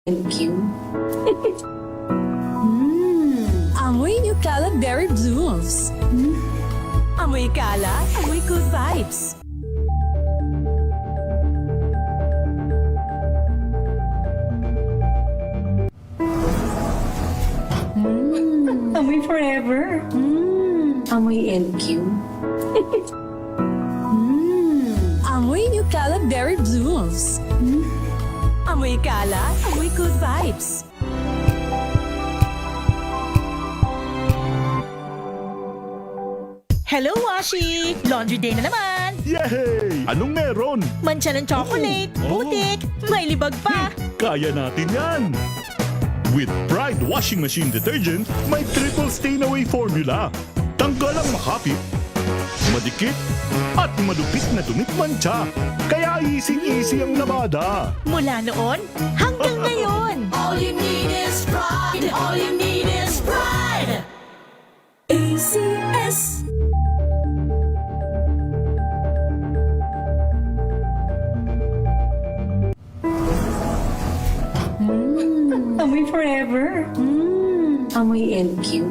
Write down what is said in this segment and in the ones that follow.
Thank you. Amoy Nutella Berry Blooms. Amoy kalat, amoy good vibes. Amoy forever. Amoy NQ. Amoy Nutella Berry Blooms. Amoy kalat, amoy good vibes. Hello, Washi! Laundry day na naman! Yay! Anong meron? Mancha ng chocolate, putik, may libag pa! Kaya natin yan! With Pride Washing Machine Detergent, may triple stain-away formula. Tanggal ang makapit, madikit, at malupit na dumit mancha. Kaya easy-easy ang labada. Mula noon hanggang ngayon! All you need is pride. All you need is pride. ACS. Amoy forever. Amoy NQ.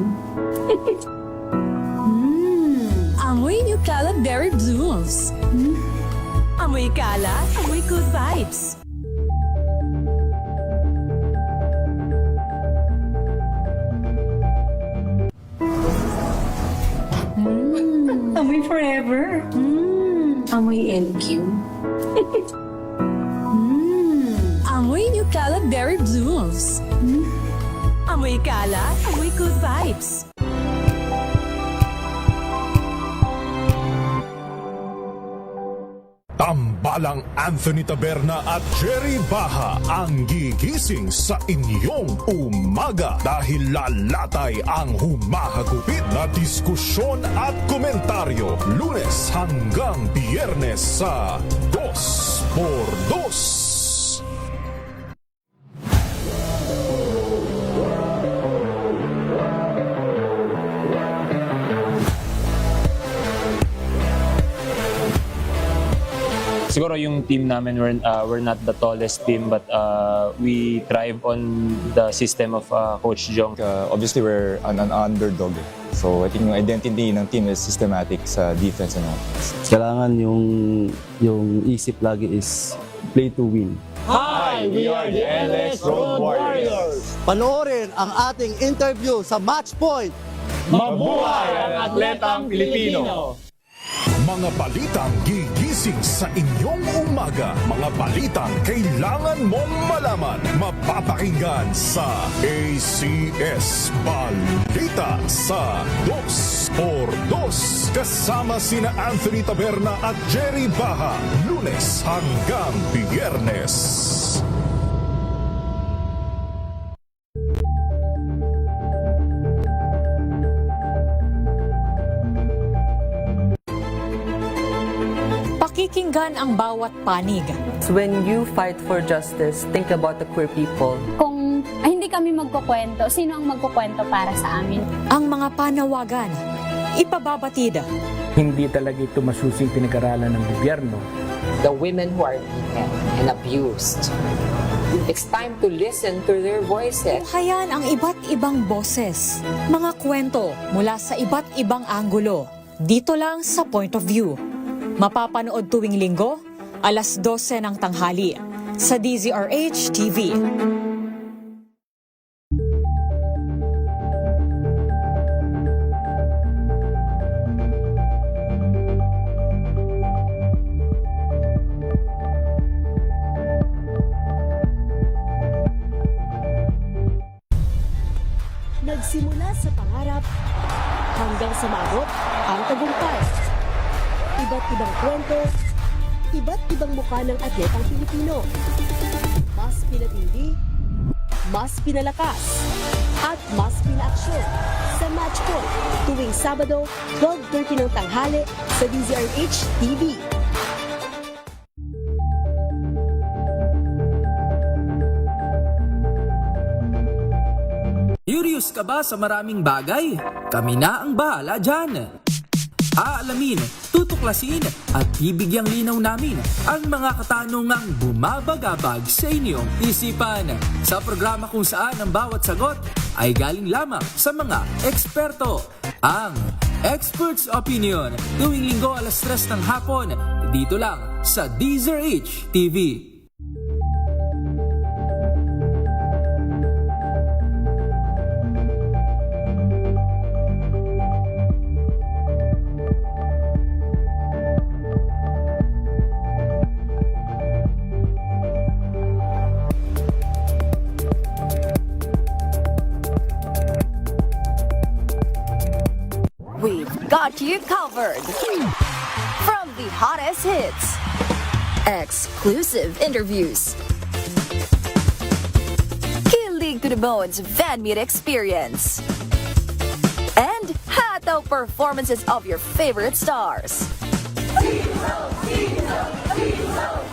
Amoy Nutella Berry Blooms. Amoy kalat, amoy good vibes. Amoy forever. Amoy NQ. Amoy Nutella Berry Blooms. Amoy kalat, amoy good vibes. Tambalang Anthony Taberna at Jerry Baha ang gigising sa inyong umaga dahil lalatay ang humahagupit na diskusyon at komentaryo Lunes hanggang Biyernes sa 2x2. Siguro yung team namin, we're not the tallest team, but we thrive on the system of Coach Jong. Obviously, we're an underdog. So, I think yung identity ng team is systematic sa defense and offense. Kailangan yung isip lagi is play to win. Hi, we are the LS Road Warriors. Panoorin ang ating interview sa Match Point. Mabuhay ang atletang Pilipino! Mga balitang gigising sa inyong umaga. Mga balitang kailangan mong malaman. Mapapakinggan sa ACS Balita sa 2x2. Kasama sina Anthony Taberna at Jerry Baha. Lunes hanggang Biyernes. Pakikinggan ang bawat panig. When you fight for justice, think about the queer people. Kung hindi kami magkukwento, sino ang magkukwento para sa amin? Ang mga panawagan, ipababatid. Hindi talaga ito masusing pinag-aralan ng gobyerno. The women who are beaten and abused. It's time to listen to their voices. Tunghayan ang iba't ibang boses. Mga kwento mula sa iba't ibang anggulo. Dito lang sa Point of View. Mapapanood tuwing linggo, alas 12 ng tanghali sa DZRH TV. Nagsimula sa pangarap hanggang sa maabot ang tagumpay. Iba't ibang kwento, iba't ibang mukha ng atletang Pilipino. Mas pinatindi, mas pinalakas, at mas pinaaksyon sa Match Point tuwing Sabado, 12:30 ng tanghali sa DZRH TV. Curious ka ba sa maraming bagay? Kami na ang bahala dyan. Aalamin, tutuklasin at bibigyang linaw namin ang mga katanungang bumabagabag sa inyong isipan. Sa programa kung saan ang bawat sagot ay galing lamang sa mga eksperto. Ang Expert's Opinion, tuwing linggo 3:00 ng hapon, dito lang sa DZRH TV. We've got you covered. From the hottest hits, exclusive interviews, kilig to the bones fan meet experience, and hataw performances of your favorite stars.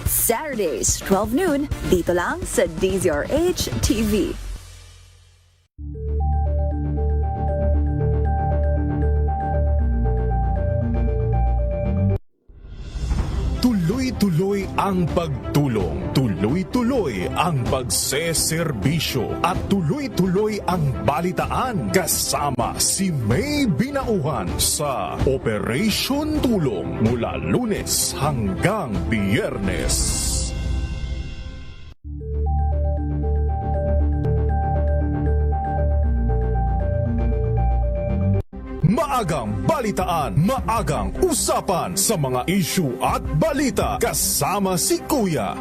Saturdays, 12 noon, dito lang sa DZRH TV. Tuloy-tuloy ang pagtulong, tuloy-tuloy ang pagseserbisyo at tuloy-tuloy ang balitaan kasama si May Binauhan sa Operation Tulong mula Lunes hanggang Biyernes. Maagang balitaan, maagang usapan sa mga issue at balita kasama si Kuya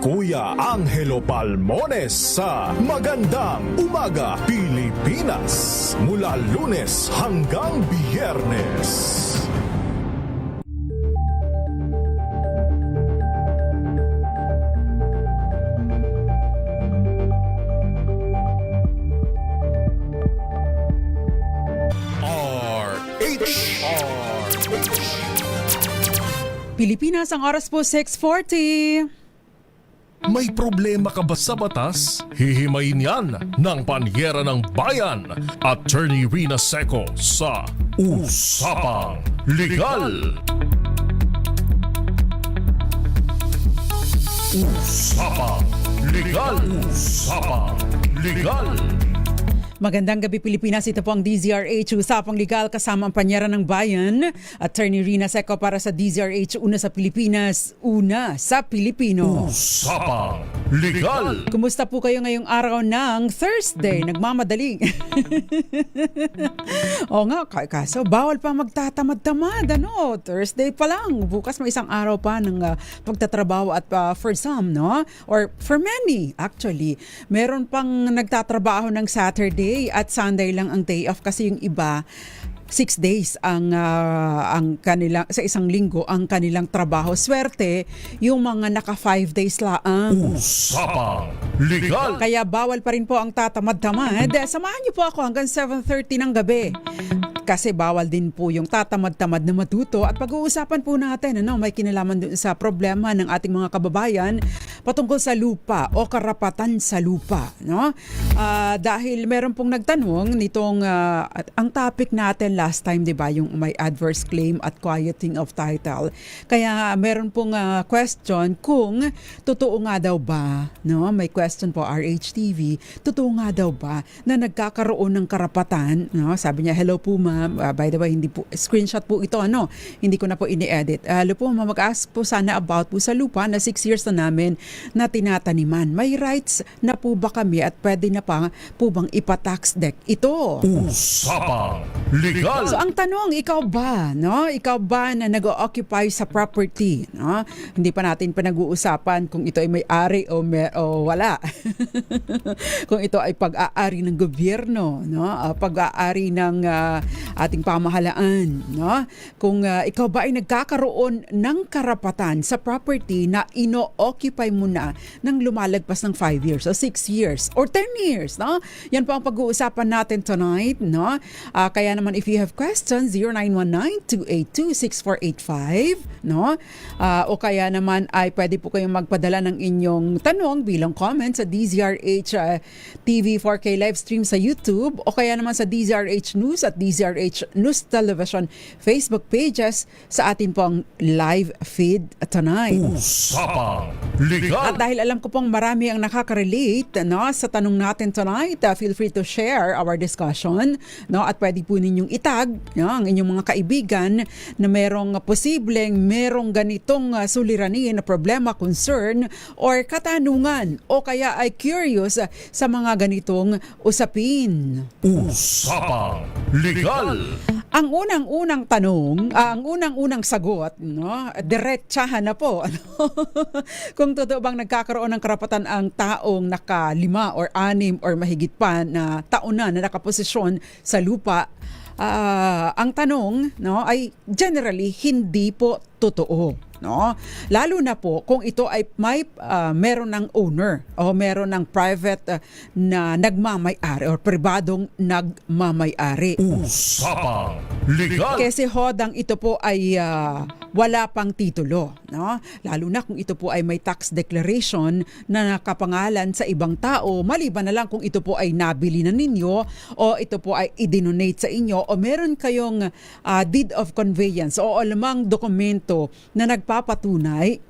Angelo Palmones sa Magandang Umaga Pilipinas mula Lunes hanggang Biyernes. Pilipinas, ang oras po 6:40. May problema ka ba sa batas? Hihimayin yan ng Panyera ng Bayan, Attorney Rina Seco sa Usapang Legal. Usapang Legal. Usapang Legal. Magandang gabi Pilipinas, ito po ang DZRH Usapang Legal kasama ang Panyera ng Bayan, Attorney Rina Seco para sa DZRH, una sa Pilipinas, una sa Pilipino. Usapang Legal. Kumusta po kayo ngayong araw ng Thursday? Nagmamadali. O nga, kaso bawal pa magtatamad-tamad. Thursday pa lang. Bukas may isang araw pa ng pagtatrabaho at for some, no? Or for many, actually. Meron pang nagtatrabaho ng Saturday at Sunday lang ang day off kasi yung iba 6 days ang kanilang sa isang linggo ang kanilang trabaho. Swerte yung mga naka 5 days laang. Usapang Legal. Kaya bawal pa rin po ang tatamad-tamad. Samahan niyo po ako hanggang 7:30 ng gabi. Kasi bawal din po yung tatamad-tamad na matuto at pag-uusapan po natin may kinalaman dun sa problema ng ating mga kababayan patungkol sa lupa o karapatan sa lupa, no? Dahil meron pong nagtanong nitong ang topic natin last time, 'di ba, yung may adverse claim at quieting of title. Kaya meron pong question kung totoo nga daw ba, no? May question po RHTV, totoo nga daw ba na nagkakaroon ng karapatan, no? Sabi niya, hello po ma'am. By the way, hindi po screenshot po ito, hindi ko na po ini-edit. Hello po, mag-ask po sana about po sa lupa na 6 years na namin na tinataniman. May rights na po ba kami at pwede na pa po bang ipa-tax deck ito? Usapang Legal. So ang tanong, ikaw ba, no? Ikaw ba na nag-occupy sa property, no? Hindi pa natin pinag-uusapan kung ito ay may-ari o wala. Kung ito ay pag-aari ng gobyerno, no? Pag-aari ng ating pamahalaan, no? Kung ikaw ba ay nagkakaroon ng karapatan sa property na ino-occupy mo na nang lumalagpas ng 5 years o 6 years or 10 years, no? Yan po ang pag-uusapan natin tonight, no? Kaya naman if you have questions, 0919-282-6485, no? O kaya naman ay pwede po kayong magpadala ng inyong tanong bilang comment sa DZRH TV 4K live stream sa YouTube o kaya naman sa DZRH News at DZRH DZRH News Television Facebook pages sa atin pong live feed tonight. Usapang Legal. At dahil alam ko pong marami ang nakaka-relate sa tanong natin tonight, feel free to share our discussion, at pwede po ninyong itag ang inyong mga kaibigan na merong merong ganitong suliranin na problema, concern, or katanungan, o kaya ay curious sa mga ganitong usapin. Usapang Legal. Ang unang-unang tanong, ang unang-unang sagot, diretsahan na po. Kung totoo bang nagkakaroon ng karapatan ang taong naka-5 or 6 or mahigit pa na taon na nakaposisyon sa lupa, ang tanong ay generally hindi po totoo. Lalo na po kung ito ay meron ng owner o meron ng private na nagmamay-ari or pribadong nagmamay-ari. Usapang Legal. Kasi hodang ito po ay wala pang titulo. Lalo na kung ito po ay may tax declaration na nakapangalan sa ibang tao, maliban na lang kung ito po ay nabili na ninyo o ito po ay i-donate sa inyo o meron kayong deed of conveyance o alamang dokumento na nagpapatunay,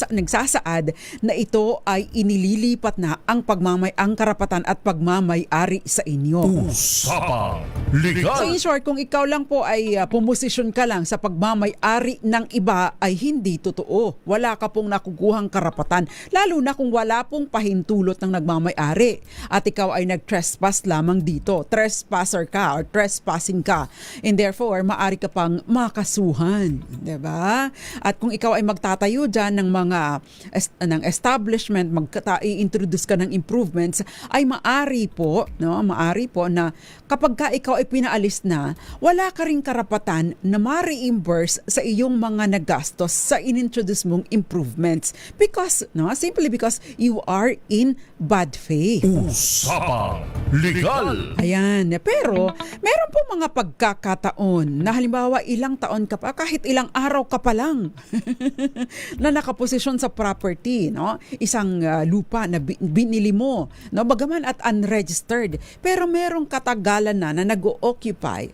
nagsasaad na ito ay inililipat na ang ang karapatan at pagmamay-ari sa inyo. Usapang Legal. So in short, kung ikaw lang po ay pumosisyon ka lang sa pagmamay-ari ng iba ay hindi totoo. Wala ka pong nakukuhang karapatan. Lalo na kung wala pong pahintulot ng nagmamay-ari at ikaw ay nag-trespass lamang dito. Trespasser ka or trespassing ka. And therefore, maari ka pang makasuhan. Diba? At kung ikaw ay magtatayo dyan ng mga ng establishment, i-introduce ka ng improvements, ay maari po na kapag ka ikaw ay pinaalis na, wala ka ring karapatan na ma-reimburse sa iyong mga nagastos sa inintroduce mong improvements simply because you are in bad faith. Usapang Legal. Ayan. Pero meron po mga pagkakataon na halimbawa ilang taon ka pa, kahit ilang araw ka pa lang na nakaposisyon sa property, isang lupa na binili mo, bagaman at unregistered, pero merong katagalan na nag-o-occupy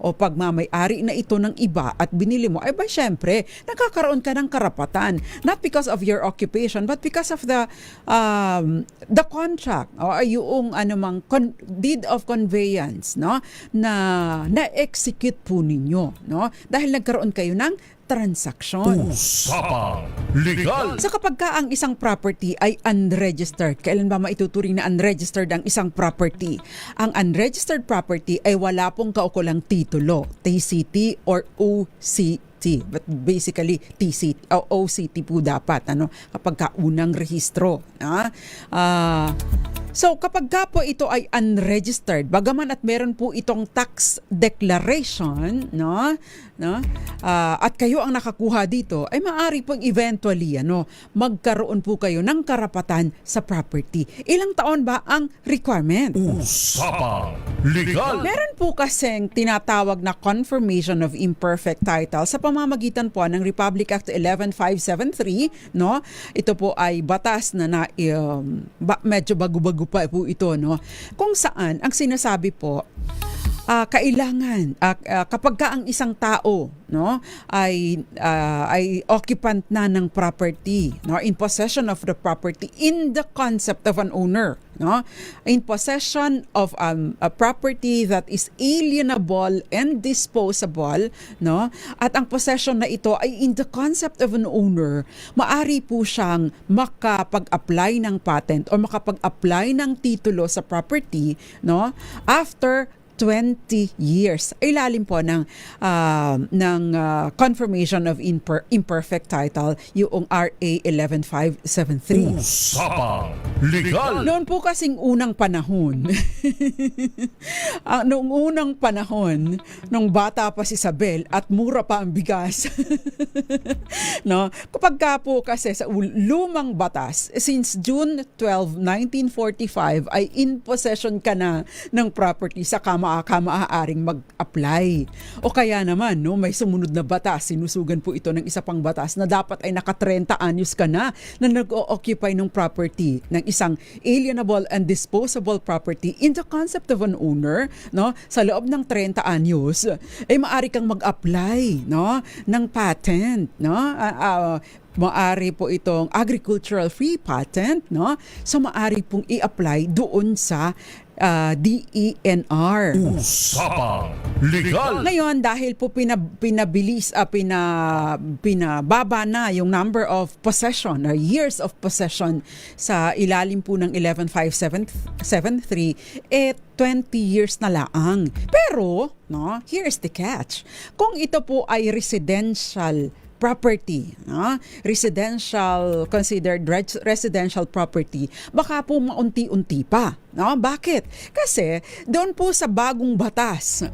o pagmamay-ari na ito ng iba at binili mo, ay ba syempre nagkakaroon ka ng karapatan, not because of your occupation but because of the contract o yung anumang deed of conveyance na na-execute po ninyo dahil nagkaroon kayo ng transaksyon. Usapang Legal. So kapag ka ang isang property ay unregistered, kailan ba maituturing na unregistered ang isang property? Ang unregistered property ay wala pong kaukulang titulo, TCT or OCT. But basically TCT o OCT po dapat kapag ka unang rehistro. So kapag ka po ito ay unregistered, bagaman at meron po itong tax declaration, at kayo ang nakakuha dito, ay maaari pong eventually magkaroon po kayo ng karapatan sa property. Ilang taon ba ang requirement? Usapang Legal. Meron po kasing tinatawag na confirmation of imperfect title sa pamamagitan po ng Republic Act 11573, Ito po ay batas na medyo bago-bago pa po ito, kung saan ang sinasabi po, kailangan kapag ka ang isang tao ay occupant na ng property, in possession of the property in the concept of an owner, in possession of a property that is alienable and disposable, at ang possession na ito ay in the concept of an owner, maari po siyang makapag-apply ng patent o makapag-apply ng titulo sa property after 20 years. Ilalim po ng confirmation of imperfect title, yung RA 11573. Usapang Legal. Noon po kasing unang panahon, noong unang panahon, nung bata pa si Isabel at mura pa ang bigas, kapag ka po kasi sa lumang batas, since June 12, 1945, ay in possession ka na ng property sa kama maaaring mag-apply. O kaya naman, no, may sumunod na batas, sinusugan po ito ng isa pang batas na dapat ay naka-30 anyos ka na nag-o-occupy ng property, ng isang alienable and disposable property in the concept of an owner, no, sa loob ng 30 anyos, ay maaari kang mag-apply, no, ng patent, no, maari po itong agricultural free patent, no? So maari pong i-apply doon sa DENR. Usapang Legal! Ngayon, dahil po pinababa na yung number of possession or years of possession sa ilalim po ng 11573, 20 years na laang. Pero, no, here's the catch. Kung ito po ay residential property, considered residential property, baka po maunti-unti pa. No? Bakit? Kasi doon po sa bagong batas,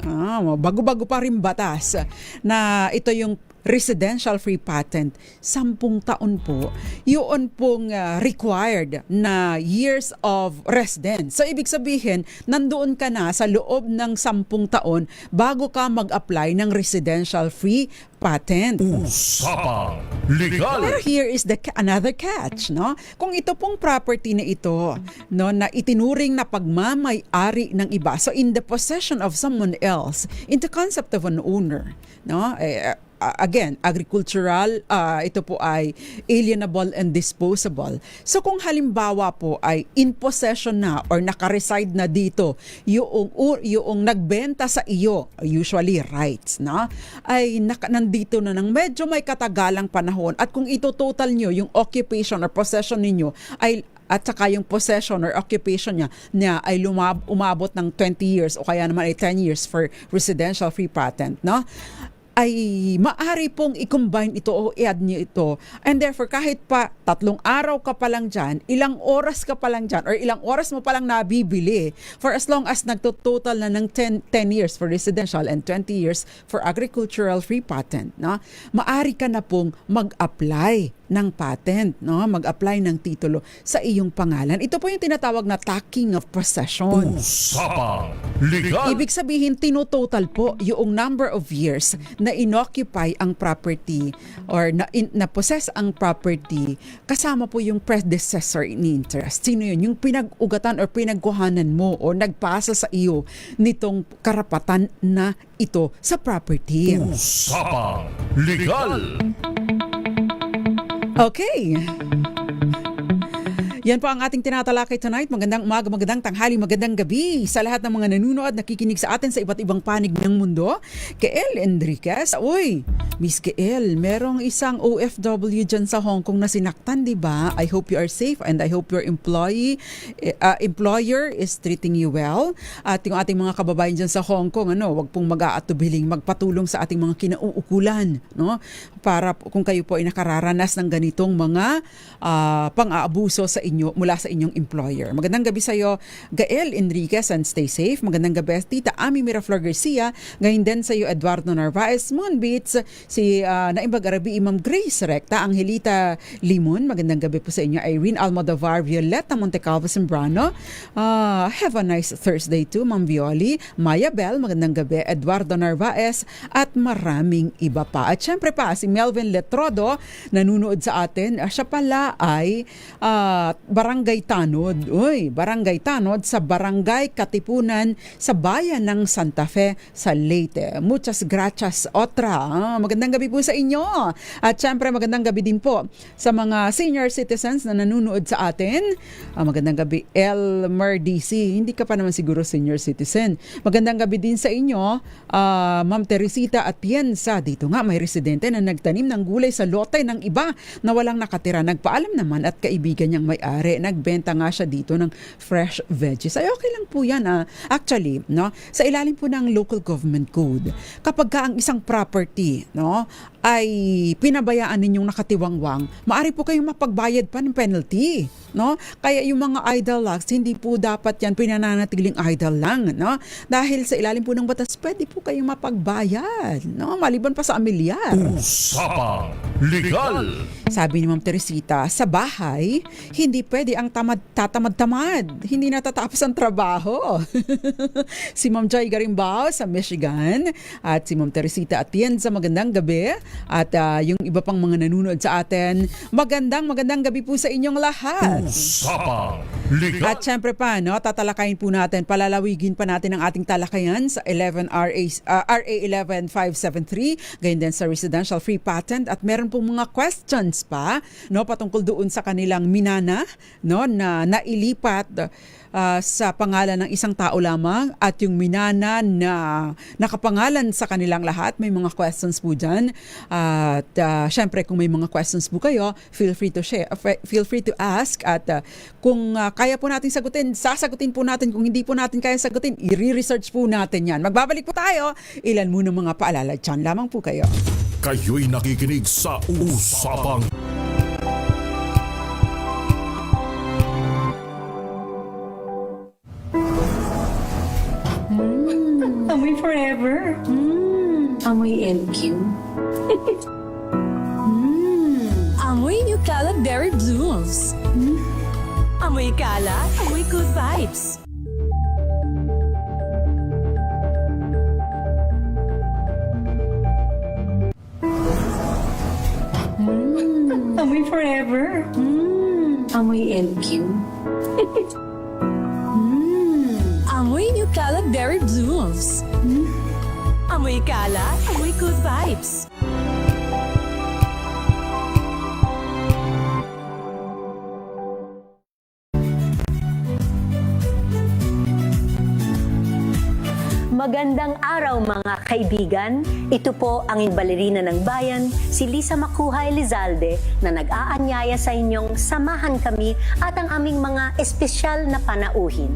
bago-bago pa rin batas, na ito yung residential free patent, 10 taon po, yun pong required na years of residence. So, ibig sabihin, nandoon ka na sa loob ng 10 taon bago ka mag-apply ng residential free patent. Usapang Legal! Pero here is another catch, no? Kung ito pong property na ito, no, na itinuring na pagmamay-ari ng iba, so in the possession of someone else, in the concept of an owner, no? Again, agricultural, ito po ay alienable and disposable. So kung halimbawa po ay in possession na or naka-reside na dito yung nagbenta sa iyo, usually rights, no? Ay nandito na ng medyo may katagalang panahon, at kung ito total nyo yung occupation or possession ninyo ay at saka yung possession or occupation niya ay umabot ng 20 years o kaya naman ay 10 years for residential free patent, no? Ay maaari pong i-combine ito o i-add niyo ito. And therefore, kahit pa 3 araw ka pa lang dyan, ilang oras ka pa lang dyan, or ilang oras mo pa lang nabibili, for as long as nagtototal na ng 10 years for residential and 20 years for agricultural free patent, no? Maaari ka na pong mag-apply ng patent, no? Mag-apply ng titulo sa iyong pangalan. Ito po yung tinatawag na tacking of possession. Usapang Legal! Ibig sabihin, tinototal po yung number of years na inoccupy ang property or na possess ang property kasama po yung predecessor in interest. Sino yun? Yung pinag-ugatan or pinagkuhanan mo o nagpasa sa iyo nitong karapatan na ito sa property. Usapang Legal! Okay. Yan po ang ating tinatalakay tonight. Magandang umaga, magandang tanghali, magandang gabi sa lahat ng mga nanunood, nakikinig sa atin sa iba't ibang panig ng mundo. Kael Enriquez. Uy, Miss Kael, merong isang OFW dyan sa Hong Kong na sinaktan, di ba? I hope you are safe and I hope your employer is treating you well. At yung ating mga kababayan dyan sa Hong Kong, wag pong mag-aatubiling magpatulong sa ating mga kinauukulan, no? Para kung kayo po ay nakararanas ng ganitong mga pang-aabuso sa inyo mula sa inyong employer. Magandang gabi sa iyo, Gael Enriquez, and stay safe. Magandang gabi, Tita Ami Miraflor Garcia. Ngayon din sa iyo, Eduardo Narvaez, Moonbeats, si Naimbag Arabi, Imam Grace Recta, Angelita Limon. Magandang gabi po sa inyo, Irene Almodovar, Violeta Montecalvo Sembrano. Have a nice Thursday too, Ma'am Violi, Maya Bell, magandang gabi, Eduardo Narvaez, at maraming iba pa. At syempre pa, si Melvin Letrodo, nanunood sa atin. Siya pala ay Barangay Tanod. Uy, Barangay Tanod sa Barangay Katipunan sa bayan ng Santa Fe sa Leyte. Muchas gracias, Otra. Magandang gabi po sa inyo. At syempre, magandang gabi din po sa mga senior citizens na nanunood sa atin. Magandang gabi, Elmer DC. Hindi ka pa naman siguro senior citizen. Magandang gabi din sa inyo, Ma'am Teresita at Piensa. Dito nga, may residente na nagtanim ng gulay sa lote ng iba na walang nakatira. Nagpaalam naman at kaibigan niyang may-ari. Nagbenta nga siya dito ng fresh veggies. Ay, okay lang po yan. Actually, no, sa ilalim po ng local government code, kapag ka ang isang property, no, ay pinabayaan ninyong nakatiwangwang, maaari po kayong mapagbayad pa ng penalty, no? Kaya yung mga idle lots, hindi po dapat yan pinananatiling idle lang, no? Dahil sa ilalim po ng batas, pwede po kayong mapagbayad, no? Maliban pa sa amilyar. Usapang Legal! Sabi ni Ma'am Teresita, sa bahay, hindi pwede ang tatamad-tamad. Hindi natatapos ang trabaho. Si Ma'am Joy Garimbao sa Michigan at si Ma'am Teresita Atienza, magandang gabi. At yung iba pang mga nanonood sa atin, magandang gabi po sa inyong lahat. Usapang Liga. At syempre pa, no, tatalakayin po natin, palalawigin pa natin ang ating talakayan sa RA 11573, gayon din sa residential free patent, at meron pong mga questions pa, no, patungkol doon sa kanilang minana, no, na nailipat sa pangalan ng isang tao lamang, at yung minana na nakapangalan sa kanilang lahat. May mga questions po dyan. At syempre, kung may mga questions po kayo, feel free to share, feel free to ask, at kung kaya po natin sagutin, sasagutin po natin. Kung hindi po natin kaya sagutin, i-research po natin yan. Magbabalik po tayo. Ilan muna mga paalala dyan lamang po kayo. Kayo'y nakikinig sa Usapang Amoy forever. Amoy LQ. Amoy New Cala Berry Blooms. Amoy Cala, amoy good vibes. Amoy forever. Amoy LQ. Amoy New Cala Berry Blooms. Amoy Cala, amoy good vibes. Magandang araw mga kaibigan. Ito po ang balerina ng bayan, si Lisa Makuhay Lizalde, na nag-aanyaya sa inyong samahan kami at ang aming mga espesyal na panauhin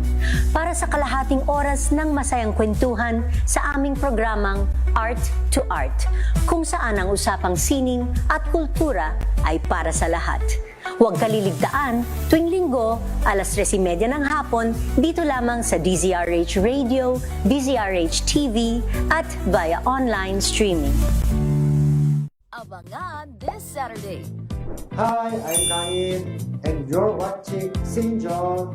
para sa kalahating oras ng masayang kwentuhan sa aming programang Art to Art, kung saan ang usapang sining at kultura ay para sa lahat. Huwag kaliligtaan, tuwing linggo, alas 3:30 ng hapon, dito lamang sa DZRH Radio, DZRH TV, at via online streaming. Abangan this Saturday. Hi, I'm Kain, and you're watching Sinjo.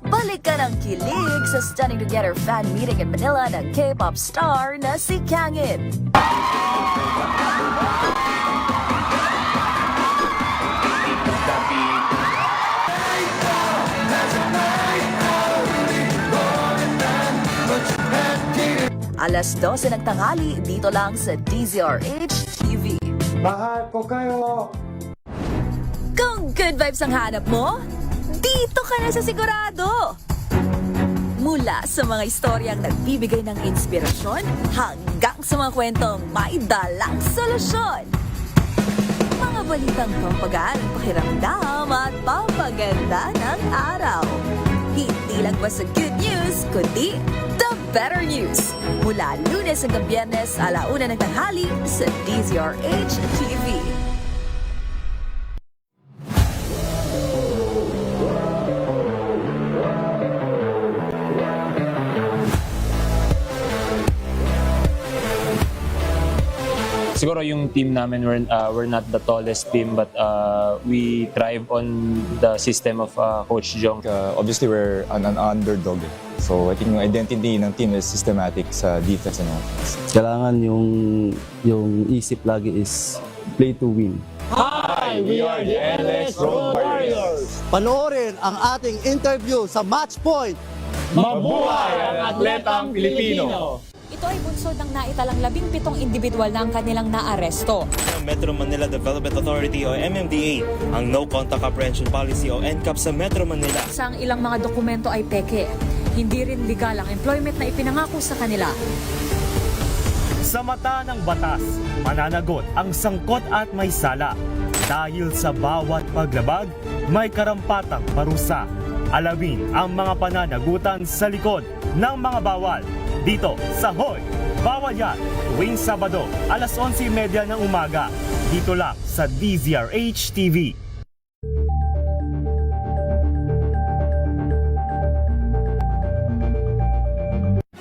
Balik ka ng kilig sa Stunning Together fan meeting in Manila ng K-pop star na si Kangin. Alas 12 ng tanghali, dito lang sa DZRH TV. Mahal ko kayo. Kung good vibes ang hanap mo, dito ka na sa sigurado! Mula sa mga istoryang nagbibigay ng inspirasyon hanggang sa mga kwentong may dalang solusyon. Mga balitang pampagaan ang pakiramdam at pampaganda ng araw. Hindi lang ba sa good news, kundi the better news. Mula Lunes hanggang Biyernes, 1:00 ng tanghali sa DZRH TV. Siguro yung team namin, we're not the tallest team, but we thrive on the system of Coach Jong. Obviously, we're an underdog. So, I think yung identity ng team is systematic sa defense and offense. Kailangan yung isip lagi is play to win. Hi, we are the LS Road Warriors. Panoorin ang ating interview sa Match Point. Mabuhay ang atletang Pilipino! Ito ay bunsod ng naitalang 17 individual na ang kanilang naaresto. Ng Metro Manila Development Authority o MMDA ang No Contact Apprehension Policy o NCAP sa Metro Manila. Sa ilang mga dokumento ay peke. Hindi rin legal ang employment na ipinangako sa kanila. Sa mata ng batas, mananagot ang sangkot at may sala. Dahil sa bawat paglabag, may karampatang parusa. Alamin ang mga pananagutan sa likod ng mga bawal. Dito sa Hoy! Bawal Yan! Tuwing Sabado, alas 11:30 ng umaga. Dito lang sa DZRH TV.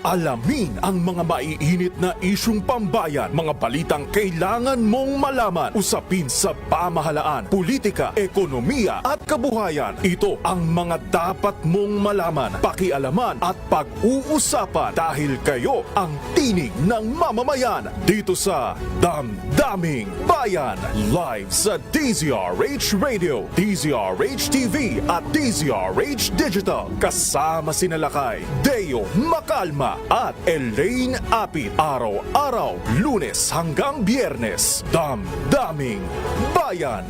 Alamin ang mga maiinit na isyung pambayan, mga balitang kailangan mong malaman, usapin sa pamahalaan, politika, ekonomiya at kabuhayan. Ito ang mga dapat mong malaman, pakialaman at pag-uusapan dahil kayo ang tinig ng mamamayan dito sa Damdaming Bayan. Live sa DZRH Radio, DZRH TV at DZRH Digital. Kasama sina Lakay, Deo Macalma at Elaine Apit. Araw-araw, Lunes hanggang Biyernes. Damdaming Bayan.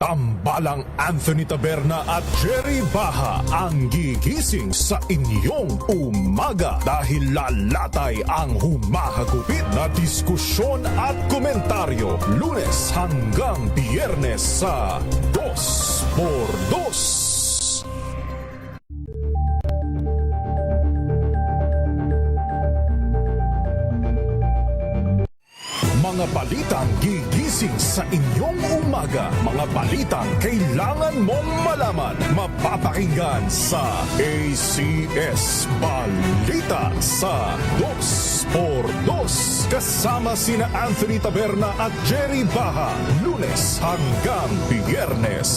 Tambalang Anthony Taberna at Jerry Baha ang gigising sa inyong umaga dahil lalatay ang humahagupit na diskusyon at komentaryo Lunes hanggang Biyernes sa 2x2. Mga balitang gigising sa inyong umaga. Mga balitang kailangan mong malaman. Mapapakinggan sa ACS Balita sa 2x2. Kasama sina Anthony Taberna at Jerry Baha. Lunes hanggang Biyernes.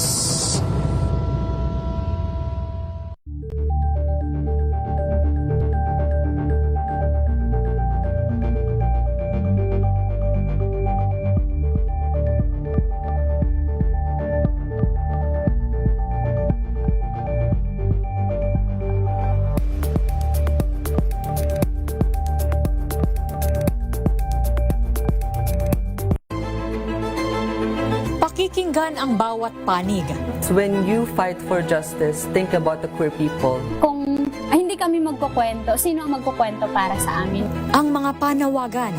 Pakikinggan ang bawat panig. When you fight for justice, think about the queer people. Kung hindi kami magkukwento, sino ang magkukwento para sa amin? Ang mga panawagan,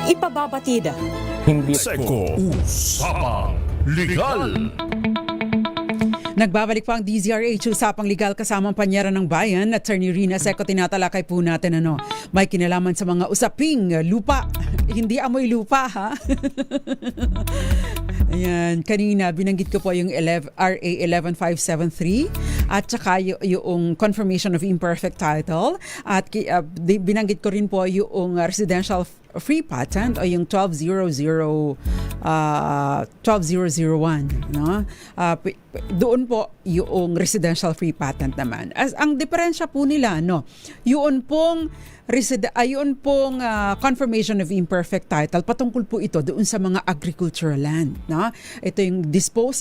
ipababatid. Hindi Seko Usapang Legal. Nagbabalik pa ang DZRH Usapang Legal kasama ang panyera ng bayan at Attorney Rina Seco. Tinatalakay po natin may kinalaman sa mga usaping lupa. Hindi amoy lupa, ha? Ayan, kanina binanggit ko po yung RA 11573 at saka yung confirmation of imperfect title at binanggit ko rin po yung residential free patent o yung 12001, no? Doon po yung residential free patent naman. As ang diferensya po nila, yun pong confirmation of imperfect title, patungkol po ito doon sa mga agricultural land. No? Ito yung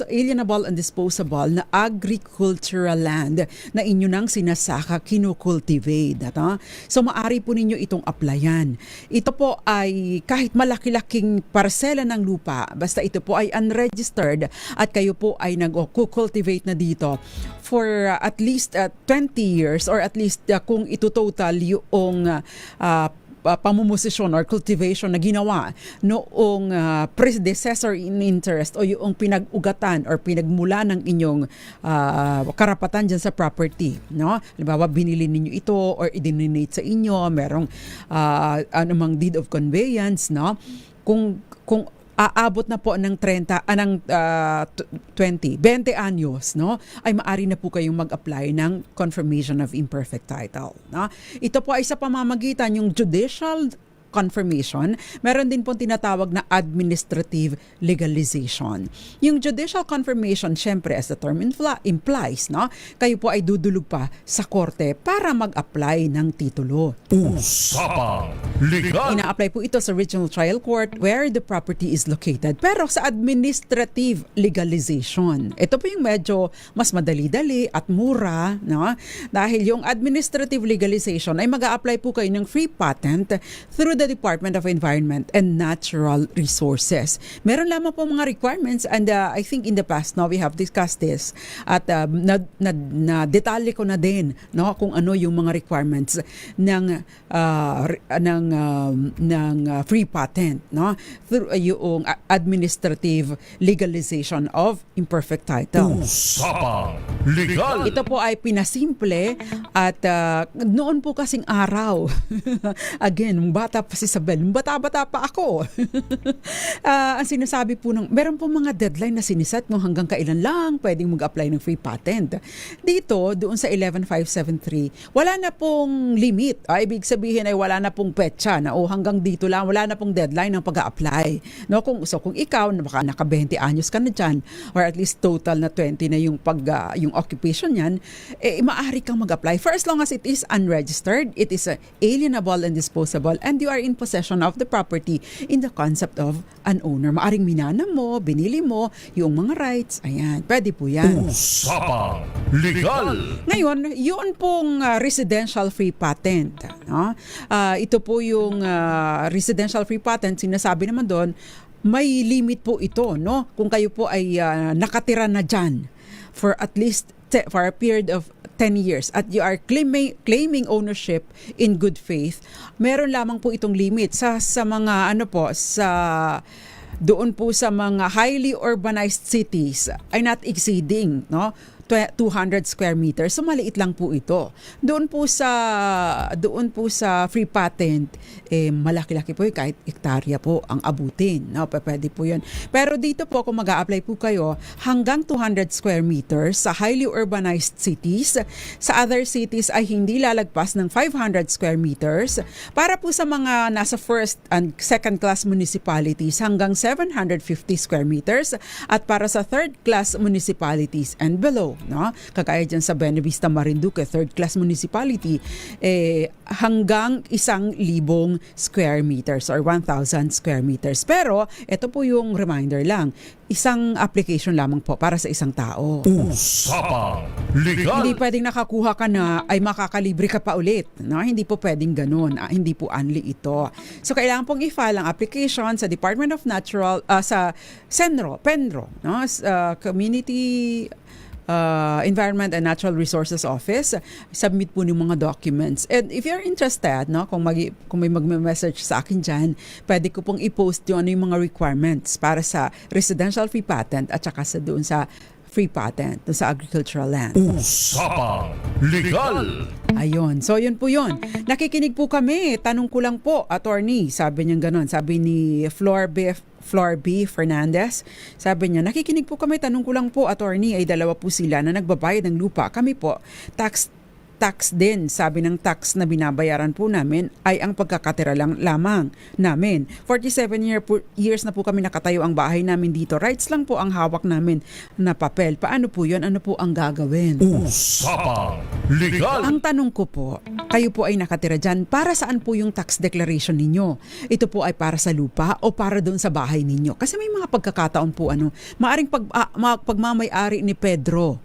alienable and disposable na agricultural land na inyo nang sinasaka, kinocultivate. No? So maaari po ninyo itong applyan. Ito po ay kahit malaki-laking parsela ng lupa, basta ito po ay unregistered at kayo po ay nag-cultivate na dito for at least 20 years or at least kung ito-total yung pamumusisyon or cultivation na ginawa noong predecessor in interest o yung pinag-ugatan or pinagmula ng inyong karapatan dyan sa property. No? Halimbawa, binili ninyo ito or i-denominate sa inyo, merong anumang deed of conveyance, no? Kung aabot na po ng 20 anyos, no? Ay maari na po kayong mag-apply ng confirmation of imperfect title, no? Ito po ay sa pamamagitan yung judicial confirmation, meron din pong tinatawag na administrative legalization. Yung judicial confirmation, syempre as the term implies, no? Kayo po ay dudulog pa sa korte para mag-apply ng titulo. Usapang Legal. Ina-apply po ito sa regional trial court where the property is located. Pero sa administrative legalization, ito po yung medyo mas madali-dali at mura, no? Dahil yung administrative legalization ay mag-a-apply po kayo ng free patent through the Department of Environment and Natural Resources. Meron lamang po mga requirements and I think in the past we have discussed this at na detalye ko na din kung ano yung mga requirements ng free patent through yung administrative legalization of imperfect title. Usapang Legal. Ito po ay pinasimple at noon po kasing araw again, bata pa si Isabel, bata-bata pa ako. Ang sinasabi po meron po mga deadline na siniset kung hanggang kailan lang pwedeng mag-apply ng free patent. Dito, doon sa 11573, wala na pong limit. Ibig sabihin ay wala na pong petsa na hanggang dito lang, wala na pong deadline ng pag-a-apply. Kung ikaw, baka naka 20 anyos ka na dyan, or at least total na 20 na yung occupation yan, maaari kang mag-apply for as long as it is unregistered, it is alienable and disposable, and you are in possession of the property in the concept of an owner. Maaring minana mo, binili mo, yung mga rights, ayan, pwede po yan. Usapang Legal. Ngayon, yun pong residential free patent. Ito po yung residential free patent, sinasabi naman doon, may limit po ito, kung kayo po ay nakatira na dyan for at least for a period of 10 years at you are claiming ownership in good faith, meron lamang po itong limit sa mga doon po sa mga highly urbanized cities ay not exceeding 200 square meters. So maliit lang po ito. Doon po sa free patent, malaki-laki po kahit hektarya po ang abutin. Pwede po 'yun. Pero dito po kung mag-a-apply po kayo hanggang 200 square meters sa highly urbanized cities, sa other cities ay hindi lalagpas ng 500 square meters. Para po sa mga nasa first and second class municipalities hanggang 750 square meters at para sa third class municipalities and below, kagaya dyan sa Buenavista, Marinduque, third class municipality, hanggang 1,000 square meters or 1,000 square meters. Pero ito po yung reminder lang, isang application lamang po para sa isang tao. Usapang Legal. Hindi pwedeng nakakuha ka na ay makakalibre ka pa ulit. Hindi po pwedeng ganun. Hindi po unli ito. So kailangan pong i-file ang application sa Department of Natural, sa Penro, Community Environment and Natural Resources Office. Submit po ng mga documents. And if you're interested, kung may magme-message sa akin dyan, pwede ko pong i-post yung mga requirements para sa residential free patent at saka doon sa free patent sa agricultural land. Usapang Legal. Ayun. So, yun po yun. Nakikinig po kami. Tanong ko lang po, attorney. Sabi niya ganon. Sabi ni Flor B. Fernandez. Sabi niya, nakikinig po kami. Tanong ko lang po, attorney, ay dalawa po sila na nagbabayad ng lupa. Kami po, tax din. Sabi ng tax na binabayaran po namin ay ang pagkakatira lamang namin. 47 years na po kami nakatayo ang bahay namin dito. Rights lang po ang hawak namin na papel. Paano po yun? Ano po ang gagawin? Usapang Legal. Ang tanong ko po, kayo po ay nakatira dyan. Para saan po yung tax declaration ninyo? Ito po ay para sa lupa o para doon sa bahay ninyo? Kasi may mga pagkakataon po, maaring pagmamay-ari ni Pedro.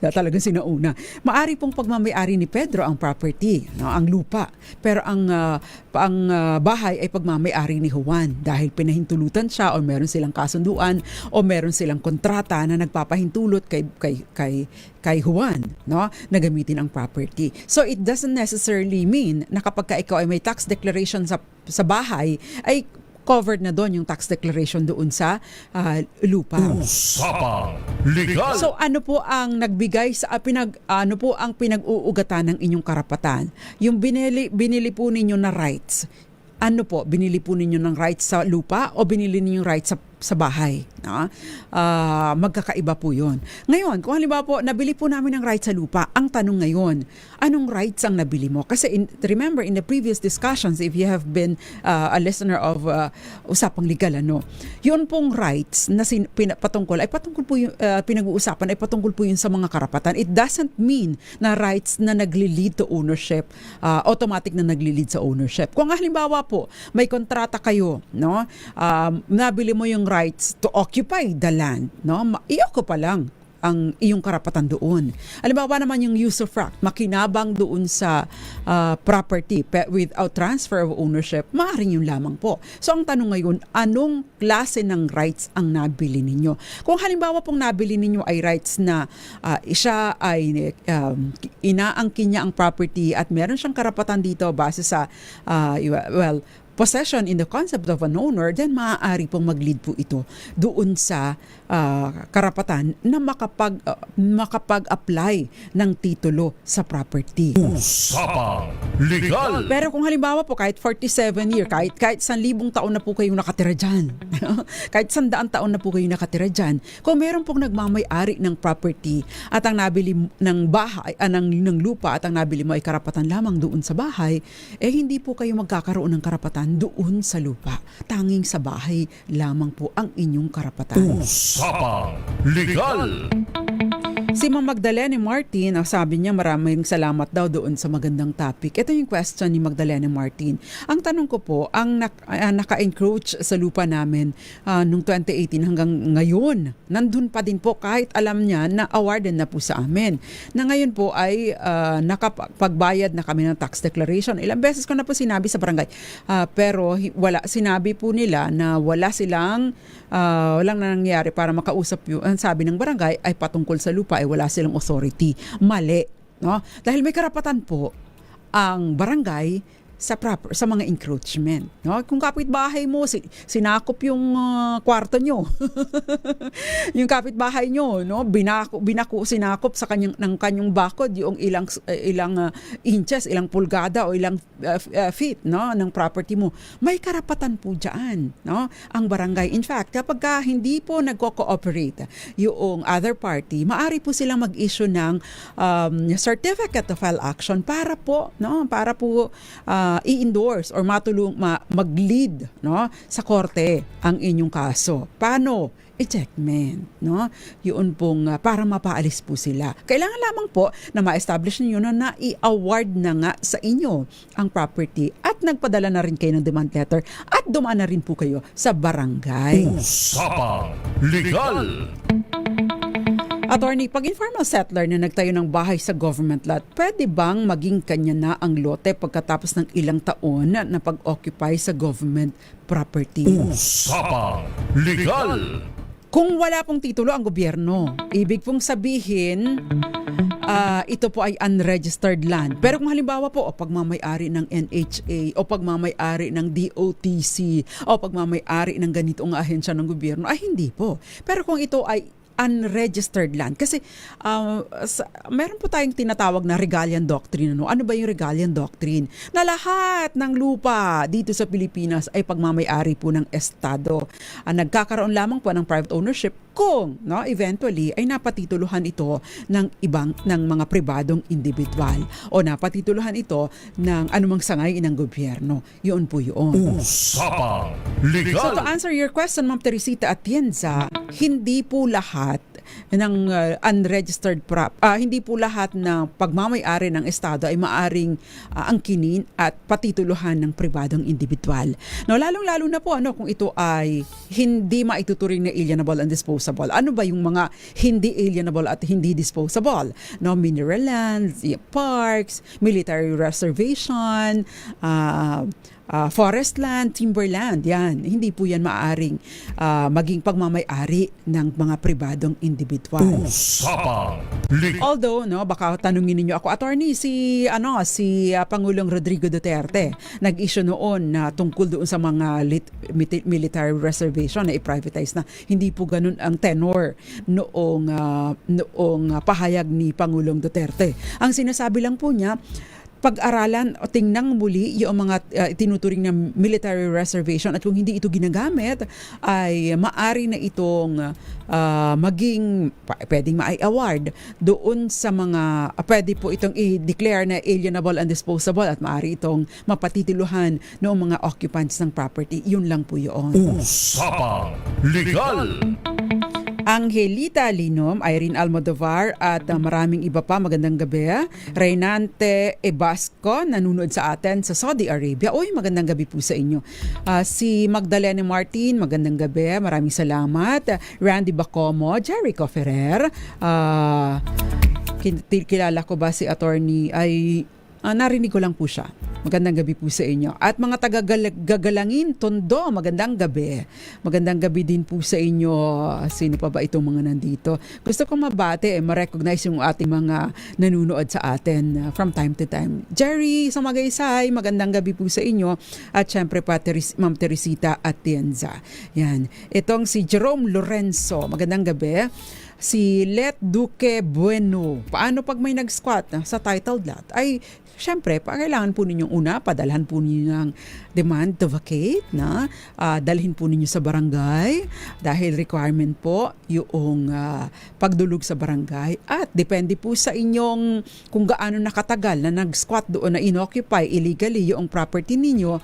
Talagang sinauna. Maaring pong pagmamay-ari ni Pedro ang property, ang lupa. Pero ang bahay ay pagmamay-ari ni Juan dahil pinahintulutan siya o meron silang kasunduan o meron silang kontrata na nagpapahintulot kay Juan, na gamitin ang property. So it doesn't necessarily mean na kapag ikaw ay may tax declaration sa bahay ay covered na doon yung tax declaration doon sa lupa. Usapang Legal. So ano po ang nagbigay sa ano po ang pinag-uugatan ng inyong karapatan? Yung binili po ninyo na rights. Ano po, binili po ninyo ng rights sa lupa o binili ninyo yung rights sa bahay? Magkakaiba po yun. Ngayon, kung halimbawa po, nabili po namin ng rights sa lupa, ang tanong ngayon, anong rights ang nabili mo? Kasi remember, in the previous discussions, if you have been a listener of Usapang Legal, yun pong rights na patungkol po yung pinag-uusapan ay patungkol po yun sa mga karapatan. It doesn't mean na rights na nagli-lead to ownership, automatic na nagli-lead sa ownership. Kung halimbawa po, may kontrata kayo, nabili mo yung rights to occupy the land, i-occupy lang. ang iyong karapatan doon. Halimbawa naman yung usufruct, makinabang doon sa property without transfer of ownership, maaaring yun lamang po. So ang tanong ngayon, anong klase ng rights ang nabili ninyo? Kung halimbawa pong nabili ninyo ay rights na siya ay inaangkin niya ang property at meron siyang karapatan dito base sa possession in the concept of an owner, then maaari pong mag-lead po ito doon sa karapatan na makapag-apply ng titulo sa property. Usapang Legal! Pero kung halimbawa po kahit 47 year, kahit 1,000 taon na po kayong nakatira dyan, kahit 100 taon na po kayong nakatira dyan, kung meron pong nagmamay-ari ng property at ang nabili ng bahay, ng lupa at ang nabili mo ay karapatan lamang doon sa bahay, hindi po kayo magkakaroon ng karapatan doon sa lupa. Tanging sa bahay lamang po ang inyong karapatan. Usapang Legal! Si Ma'am Magdalene Martin, sabi niya maraming salamat daw doon sa magandang topic. Ito yung question ni Magdalene Martin. Ang tanong ko po, ang naka-encroach sa lupa namin noong 2018 hanggang ngayon, nandun pa din po kahit alam niya na awarded na po sa amin. Na ngayon po ay nakapagbayad na kami ng tax declaration. Ilang beses ko na po sinabi sa barangay. Pero sinabi po nila na walang nangyari para makausap yung sabi ng barangay ay patungkol sa lupa ay wala silang authority. Mali, no? Dahil may karapatan po ang barangay sa mga encroachment, no? Kung kapitbahay mo sinakop yung kwarto nyo yung kapitbahay nyo, no, sinakop sa kanyang bakod yung ilang inches, ilang pulgada o ilang feet, no, ng property mo, may karapatan po diyan, no, ang barangay. In fact, kapag hindi po nagko-cooperate yung other party, maaari po silang mag-issue ng certificate to file action para po i-endorse or mag-lead, no, sa korte ang inyong kaso. Paano? Ejectment, no? Yun pong para mapaalis po sila. Kailangan lamang po na ma-establish niyo na i-award na nga sa inyo ang property at nagpadala na rin kayo ng demand letter at dumaan na rin po kayo sa barangay. Usapang Legal! Attorney, pag informal settler na nagtayo ng bahay sa government lot, pwede bang maging kanya na ang lote pagkatapos ng ilang taon na pag-occupy sa government property? Usapang Legal! Kung wala pong titulo ang gobyerno, ibig pong sabihin, ito po ay unregistered land. Pero kung halimbawa po, pagmamay-ari ng NHA, o pagmamay-ari ng DOTC, o pagmamay-ari ng ganitong ahensya ng gobyerno, ay hindi po. Pero kung ito ay unregistered land. Kasi meron po tayong tinatawag na Regalian Doctrine. Ano ba yung Regalian Doctrine? Na lahat ng lupa dito sa Pilipinas ay pagmamay-ari po ng Estado. Nagkakaroon lamang po ng private ownership kung eventually ay napatituluhan ito ng mga pribadong individual o napatituluhan ito ng anumang sangay ng gobyerno. Yun po yun. Usapang Legal! So to answer your question, Ma'am Teresita Atienza, hindi po lahat ng unregistered hindi po lahat ng pagmamay-ari ng Estado ay maaring angkinin at patituluhan ng pribadong individual. No, lalong-lalo na po kung ito ay hindi maituturing na alienable and disposable. Ano ba yung mga hindi alienable at hindi disposable? No, mineral lands, parks, military reservation, forest land, timberland, yan. Hindi po yan maaaring maging pagmamay-ari ng mga pribadong individual. Usapang Legal! Although, baka tanungin ninyo ako, attorney, si Pangulong Rodrigo Duterte, nag-issue noon na tungkol doon sa mga military reservation na i-privatize na. Hindi po ganun ang tenor noong pahayag ni Pangulong Duterte. Ang sinasabi lang po niya, pag-aralan o tingnan muli yung mga tinuturing na military reservation at kung hindi ito ginagamit ay maari na itong pwedeng ma-award doon sa mga pwede po itong i-declare na alienable and disposable at maari itong mapatituluhan ng mga occupants ng property. Yun lang po yun. Usapang Legal! Angelita Linom, Irene Almodovar at maraming iba pa. Magandang gabi. Reynante Ebasco, nanonood sa atin sa Saudi Arabia. Uy, magandang gabi po sa inyo. Si Magdalena Martin, magandang gabi. Maraming salamat. Randy Bacomo, Jericho Ferrer. Kilala ko ba si attorney? Narinig ko lang po siya. Magandang gabi po sa inyo. At mga taga-gagalangin, Tondo, magandang gabi. Magandang gabi din po sa inyo. Sino pa ba itong mga nandito? Gusto kong mabate, ma-recognize yung ating mga nanunood sa atin from time to time. Jerry sa Magaysay, magandang gabi po sa inyo. At syempre pa, Ma'am Teresita Atienza. Yan. Itong si Jerome Lorenzo, magandang gabi. Si Let Duque Bueno, paano pag may nag-squat sa titled lot? Ay, syempre, kailangan po ninyong una, padalhan po ninyo ng demand to vacate, dalhin po ninyo sa barangay dahil requirement po yung pagdulog sa barangay at depende po sa inyong kung gaano nakatagal na nag-squat doon na inoccupy illegally yung property ninyo,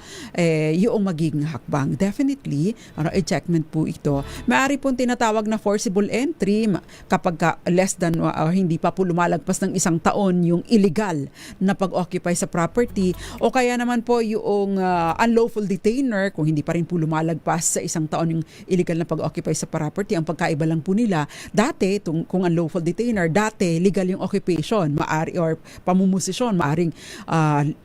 yung magiging hakbang. Definitely, ejectment po ito. Maaari po tinatawag na forcible entry kapag less than hindi pa po lumalagpas ng 1 taon yung illegal na pag-occupy sa property o kaya naman po yung unlawful detainer kung hindi pa rin po lumalagpas sa 1 taon yung illegal na pag-occupy sa property. Ang pagkaiba lang po nila, dati kung unlawful detainer, dati legal yung occupation, maari or pamumusisyon, maaring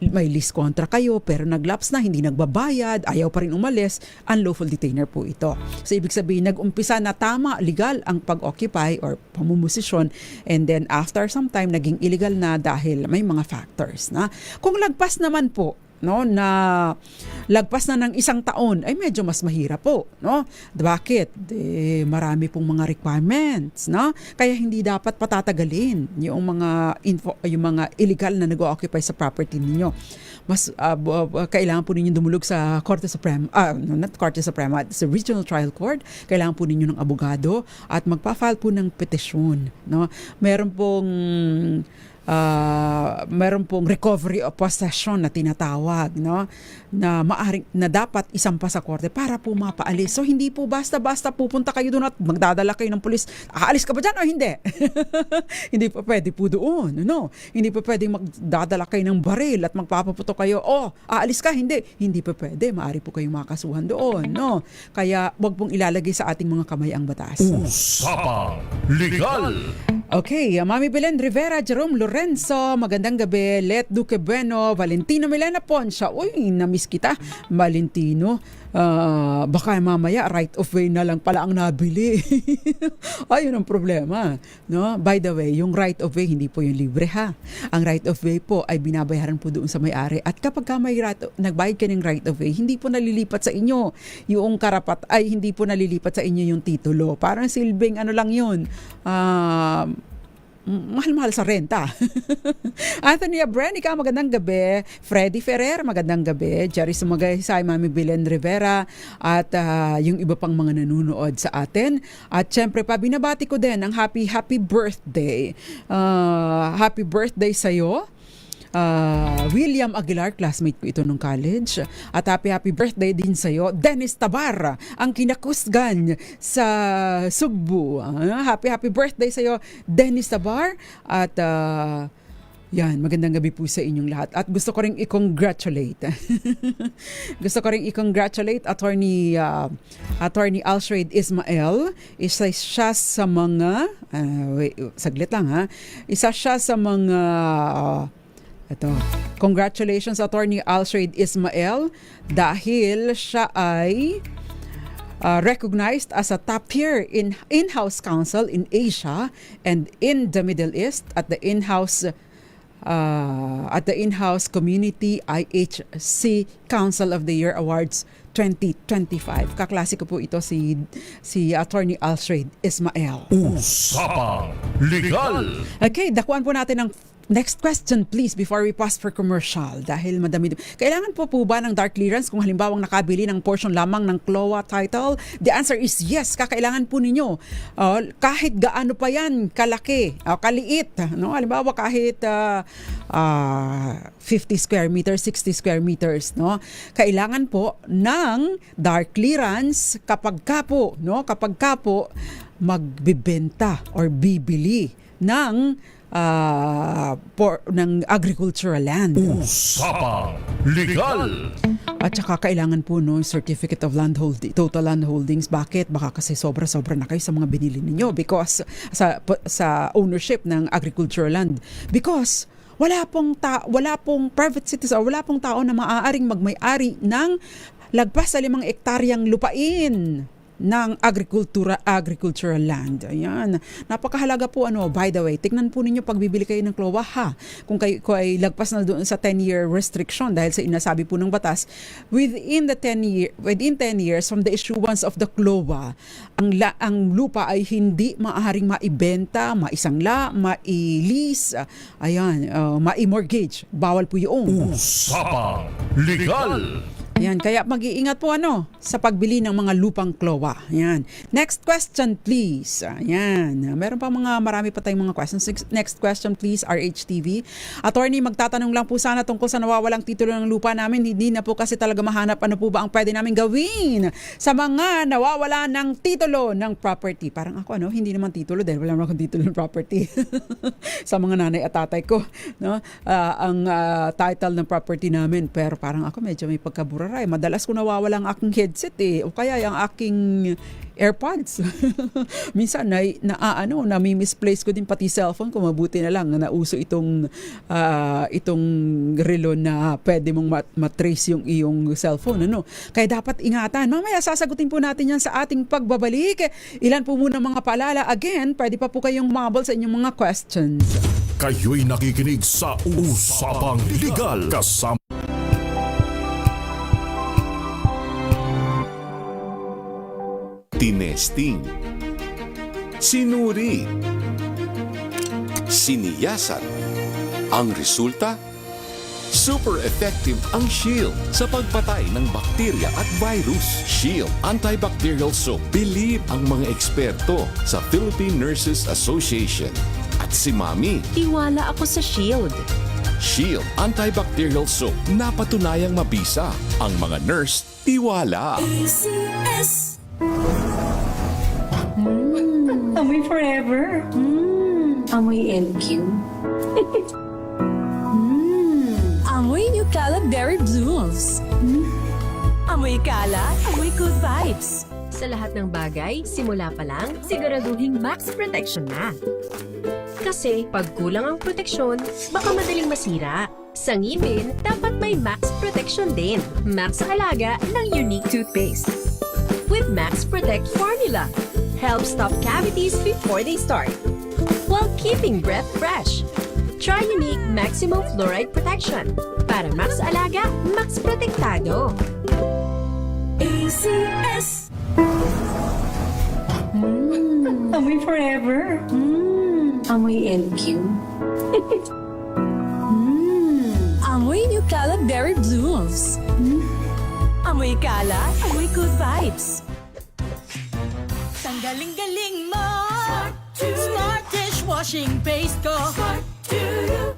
may lease contract kayo pero naglaps na, hindi nagbabayad, ayaw pa rin umalis, unlawful detainer po ito. So ibig sabihin, nag-umpisa na tama, legal ang pag-occupy or pamumusisyon and then after some time naging illegal na dahil may mga factors na. Kung lagpas naman po na lagpas na ng 1 taon ay medyo mas mahirap po, Bakit? Marami pong mga requirements, Kaya hindi dapat patatagalin yung mga illegal na nag-occupy sa property ninyo. Mas kailangan po ninyo dumulog sa Korte Suprema, not Korte Suprema, sa Regional Trial Court. Kailangan po ninyo ng abogado at magpa-file po ng petisyon, Meron pong recovery of possession na tinatawag, na maaring na dapat isampa sa korte para po mapaalis. So hindi po basta-basta pupunta kayo doon at magdadala kayo ng pulis. Aalis ka ba dyan o hindi? Hindi pa pwede po doon. Hindi pa pwede magdadala kayo ng baril at magpapaputo kayo. Aalis ka? Hindi pa pwede. Maaari po kayong makasuhan doon. Kaya wag pong ilalagay sa ating mga kamay ang batas. Usapang Legal. Okay, Mami Belen Rivera, Jerome Lorenzo, magandang gabi. Let Duque Bueno, Valentino Milena Ponsa. Uy, namiss kita, Valentino. Baka mamaya right of way na lang pala ang nabili. Ayun ang problema. By the way, yung right of way hindi po yung libre ha. Ang right of way po ay binabayaran po doon sa may-ari. At kapag may nagbayad ka ng right of way, hindi po nalilipat sa inyo yung hindi po nalilipat sa inyo yung titulo. Parang silbing lang yun. Mahal-mahal sa renta. Anthony Abrenica, magandang gabi. Freddy Ferrer, magandang gabi. Jerry Sumagaysay, Mami Belen Rivera, at yung iba pang mga nanunood sa atin. At syempre pa, binabati ko din ang happy birthday. Happy birthday sa'yo. William Aguilar, classmate ko ito nung college. At happy birthday din sa'yo, Dennis Tabar, ang kinakusgan sa Sugbu. Happy birthday sa'yo, Dennis Tabar. At yan, magandang gabi po sa inyong lahat. At gusto ko ring i-congratulate. Attorney Alshred Ismael. Isa siya sa mga congratulations Attorney Alshred Ismael dahil siya ay recognized as a top tier in-house counsel in Asia and in the Middle East at the in-house Community IHC Council of the Year Awards 2025. Kaklase ko po ito si Attorney Alshred Ismael. Usapang Legal. Okay, dakuan po natin ng Next question please before we pause for commercial dahil madami. Kailangan po ba ng dark clearance kung halimbawang nakabili ng portion lamang ng CLOA title? The answer is yes, kakailangan po ninyo. Kahit gaano pa yan kalaki, kaliit, no? Halimbawa kahit 50 square meters, 60 square meters, no? Kailangan po ng dark clearance kapag ka po magbibenta or bibili ng agricultural land. Usapang Legal. At saka kailangan po certificate of total land holdings. Bakit? Baka kasi sobra-sobra na kayo sa mga binili ninyo because sa ownership ng agricultural land. Because wala pong private citizen, wala pong tao na maaaring magmay-ari ng lagpas sa 5 hektaryang lupain ng agricultural land. Ayan. Napakahalaga po by the way, tignan po ninyo pag bibili kayo ng CLOA kung kayo ay lagpas na doon sa 10-year restriction dahil sa inasabi po ng batas, within 10 years from the issuance of the CLOA, ang lupa ay hindi maaaring maibenta, maisangla, mai-lease, mai-mortgage. Bawal po yung Usapang Legal. Ayan, kaya mag-iingat po sa pagbili ng mga lupang CLOA. Ayan. Next question please. Ayan. Meron pa marami pa tayong mga questions. Next question please, RHTV. Attorney, magtatanong lang po sana tungkol sa nawawalang titulo ng lupa namin. Hindi na po kasi talaga mahanap ano po ba ang pwede namin gawin sa mga nawawala ng titulo ng property. Parang ako hindi naman titulo dahil wala naman akong titulo ng property. Sa mga nanay at tatay ko, no? Ang title ng property namin, pero parang ako medyo may pagkabura. Madalas ko nawawala ang aking headset o kaya yung aking AirPods. Minsan nami-misplace ko din pati cellphone ko. Mabuti na lang na nauso itong relo na pwede mong matrace yung iyong cellphone. Kaya dapat ingatan. Mamaya sasagutin po natin yan sa ating pagbabalik. Ilan po muna mga paalala. Again, pwede pa po kayong mabol sa inyong mga questions. Kayo'y nakikinig sa Usapang Legal kasama tinesting, sinuri, siniyasan. Ang resulta? Super effective ang Shield sa pagpatay ng bakterya at virus. Shield Antibacterial Soap. Believe ang mga eksperto sa Philippine Nurses Association. At si Mami. Tiwala ako sa Shield. Shield Antibacterial Soap. Napatunayang mabisa. Ang mga nurse, tiwala. ACS. Amoy forever. Amoy LQ. Amoy New Cala Berry Blooms. Amoy Cala, amoy good vibes. Sa lahat ng bagay, simula pa lang, siguraduhin max protection na. Kasi pag kulang ang proteksyon, baka madaling masira. Sa ngipin, dapat may max protection din. Max Alaga ng Unique Toothpaste. With Max Protect Formula, helps stop cavities before they start, while keeping breath fresh. Try Unique Maximum Fluoride Protection para Max Alaga, Max Protektado. ACS. Amoy forever. Amoy LQ. Amoy New Cala Berry Blooms. Amoy Cala, amoy good vibes. Tanggaling-galing mo Smart dishwashing paste ko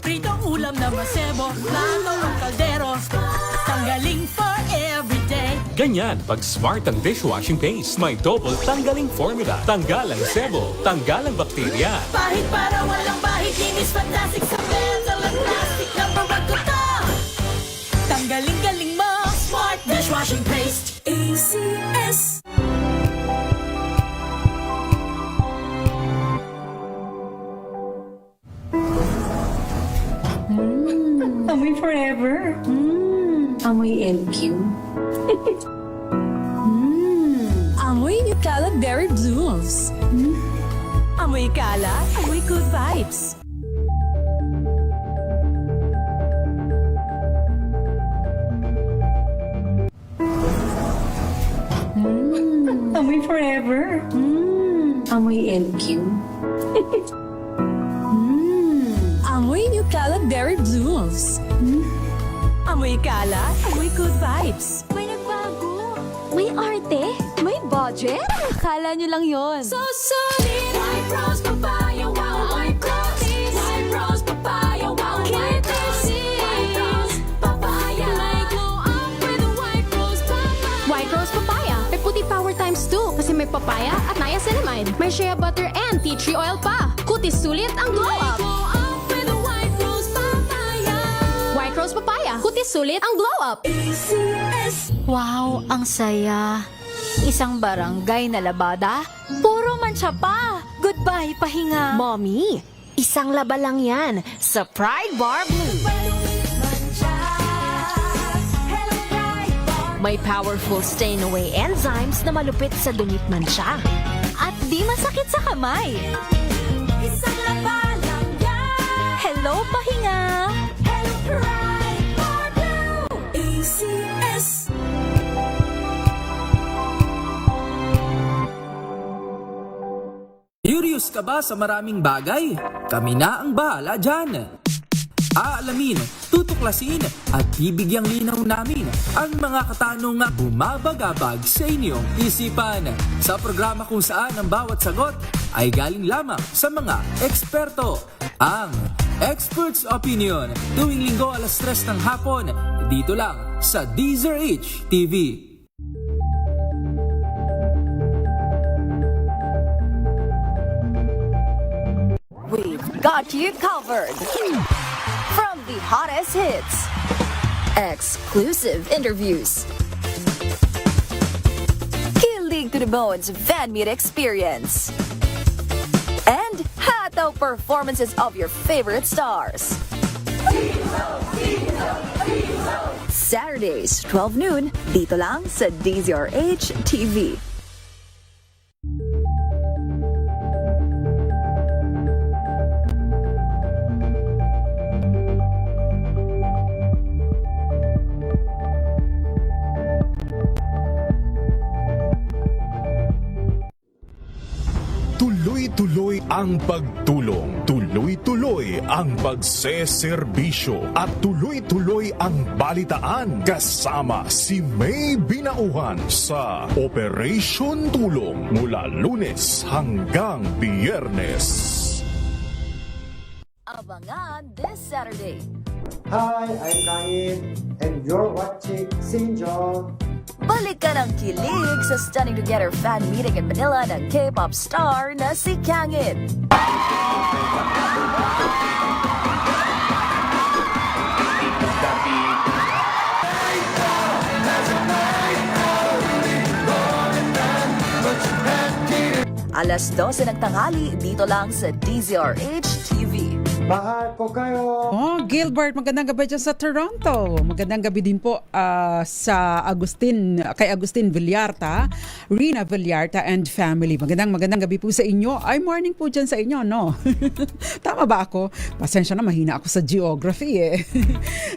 Pritong ulam na masebo Plato ng kaldero Tanggaling for everyday. Ganyan pag smart ang dishwashing paste. May double tanggaling formula. Tanggal ang sebo, tanggal ang bakterya. Pahit para walang bahid. Linis fantastic sa metal at plastic. Number 1 ko to. Tanggaling-galing mo Smart dishwashing paste. ACS. Amoy forever. Amoy LQ. Amoy New Cala Berry Blooms. Amoy Cala, amoy good vibes. Amoy forever. Amoy LQ. Amoy New Cala Cherry Blooms. Amoy kala, amoy good vibes. May nagbago. May arte. May budget. Akala nyo lang yon. So solid. White Rose Papaya, wow, White Rose. White Rose Papaya, wow, White Rose. White Rose Papaya. May glow up with the White Rose Papaya. White Rose Papaya. May puti power times 2 kasi may papaya at niacinamide. May shea butter and tea tree oil pa. Kutis sulit ang glow up. Glow up with the White Rose Papaya. White Rose Papaya. Kutis sulit ang glow up. ACS. Wow, ang saya. Isang barangay na labada, puro mancha pa. Goodbye, pahinga. Mommy, isang laba lang yan sa Pride Bar Blue. May powerful stain-away enzymes na malupit sa dumit mancha. At di masakit sa kamay. Isang laba lang yan. Hello, pahinga. Hello, Pride Bar Blue. ACS. Curious ka ba sa maraming bagay? Kami na ang bahala dyan. Aalamin, tutuklasin at bibigyang linaw namin ang mga katanungang bumabagabag sa inyong isipan. Sa programa kung saan ang bawat sagot ay galing lamang sa mga eksperto. Ang Expert's Opinion, tuwing linggo 3:00 ng hapon, dito lang sa DZRH TV. We've got you covered. From the hottest hits, exclusive interviews, kilig to the bones fan meet experience, and hataw performances of your favorite stars. Saturdays, 12 noon, dito lang sa DZRH TV. Tuloy-tuloy ang pagtulong, tuloy-tuloy ang pagseserbisyo at tuloy-tuloy ang balitaan kasama si May Binauhan sa Operation Tulong mula Lunes hanggang Biyernes. Abangan this Saturday. Hi, I'm Kangin and you're watching Sinjo. Balik ka ng kilig sa Stunning Together fan meeting in Manila ng K-pop star na si Kangin. Alas 12 ng tanghali, dito lang sa DZRH TV. Mahal ko kayo. Oh, Gilbert, magandang gabi dyan sa Toronto. Magandang gabi din po sa kay Agustin Villarta, Rina Villarta and family. Magandang gabi po sa inyo. Ay, morning po dyan sa inyo, no? Tama ba ako? Pasensya na, mahina ako sa geography eh.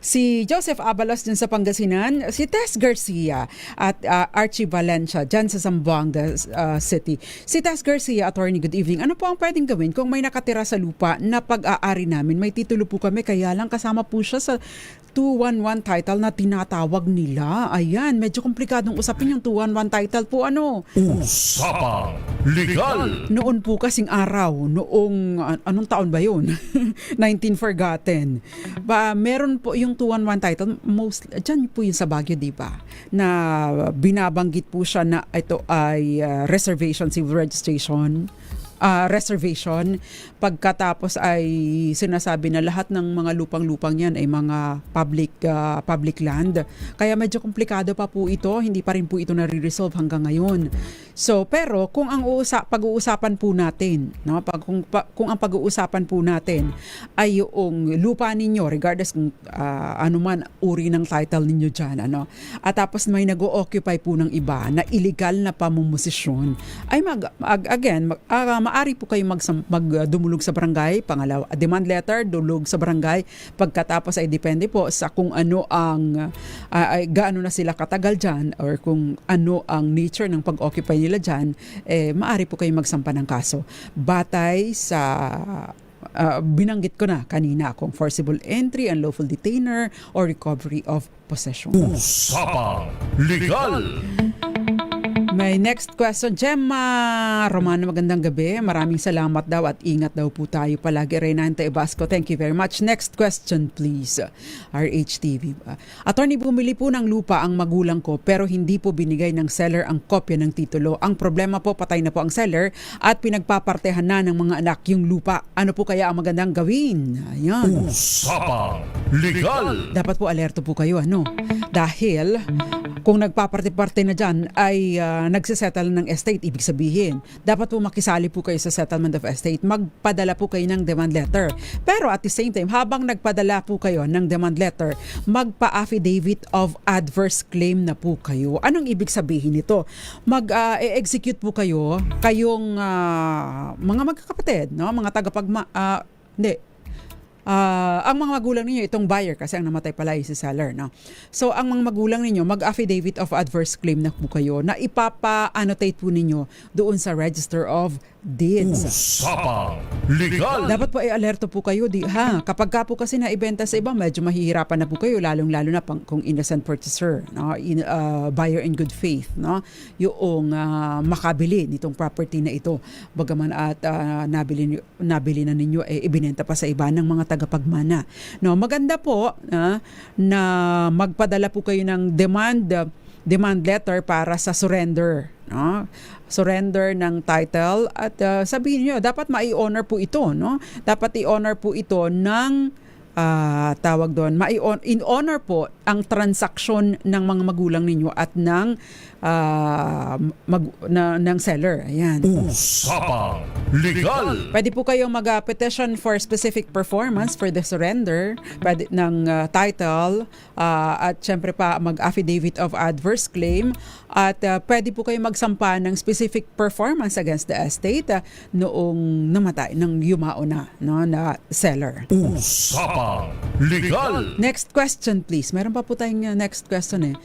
Si Joseph Abalos dyan sa Pangasinan, si Tess Garcia at Archie Valencia dyan sa Zamboanga City. Si Tess Garcia, attorney, good evening. Ano po ang pwedeng gawin kung may nakatira sa lupa na pag-aari namin? May titulo po kami, kaya lang kasama po siya sa 211 title na tinatawag nila. Ayan, medyo komplikadong usapin yung 211 title po. Ano? Usapang Legal. Noon po kasing araw, noong, anong taon ba yun? 19 forgotten. Meron po yung 211 title, dyan po yung sa Baguio, di ba? Na binabanggit po siya na ito ay reservation, civil registration, reservation. Pagkatapos ay sinasabi na lahat ng mga lupang-lupang yan ay mga public land. Kaya medyo komplikado pa po ito, hindi pa rin po ito nare-resolve hanggang ngayon. So, pero kung ang pag-uusapan po natin, no, kung ang pag-uusapan po natin ay yung lupa ninyo, regardless kung anuman uri ng title ninyo dyan, ano, at tapos may nag-o-occupy po ng iba na illegal na pamumosisyon, ay maari po kayo magdumulog sa barangay. Pangalawa, demand letter, dulog sa barangay. Pagkatapos ay depende po sa kung ano ang gaano na sila katagal dyan or kung ano ang nature ng pag-occupy nila dyan, maari po kayo magsampa ng kaso. Batay sa binanggit ko na kanina kung forcible entry, unlawful detainer, or recovery of possession. Usapang Legal. May next question, Gemma Romano, magandang gabi. Maraming salamat daw at ingat daw po tayo palagi. Reynante Ebasco, thank you very much. Next question please. RHTV. Attorney, bumili po ng lupa ang magulang ko pero hindi po binigay ng seller ang kopya ng titulo. Ang problema po, patay na po ang seller at pinagpapartehan na ng mga anak yung lupa. Ano po kaya ang magandang gawin? Ayan. Usapang Legal. Dapat po alerto po kayo, ano? Dahil kung nagpaparte-parte na dyan ay nagsisettle ng estate, ibig sabihin, dapat po makisali po kayo sa settlement of estate, magpadala po kayo ng demand letter. Pero at the same time, habang nagpadala po kayo ng demand letter, magpa-affidavit of adverse claim na po kayo. Anong ibig sabihin nito? Mag-execute po kayo, kayong mga magkakapatid, no? Mga ang mga magulang ninyo, itong buyer kasi ang namatay pala ay si seller, no? So ang mga magulang ninyo, mag-affidavit of adverse claim na po kayo na ipapa-annotate po ninyo doon sa Register of Deeds. Usapang Legal. Dapat po ay alerto po kayo, kapag ka po kasi naibenta sa iba, medyo mahihirapan na po kayo, lalong-lalo na kung innocent purchaser, no? Buyer in good faith, no? Yung makabili nitong property na ito, bagaman at nabili na ninyo, ibinenta pa sa iba ng mga tagapagmana. No, maganda po na magpadala po kayo ng demand letter para sa surrender, no? Surrender ng title at sabihin niyo dapat mai-honor po ito, no? Dapat i-honor po ito ng tawag doon, in-honor po ang transaksyon ng mga magulang ninyo at ng seller. Ayan. Usapang Legal. Pwede po kayong mag-petition for specific performance for the surrender ng title at syempre pa mag-affidavit of adverse claim at pwede po kayong magsampa ng specific performance against the estate noong namatay, nang yumao na, no, na seller. Usapang Legal. Next question please. Meron pa po tayong next question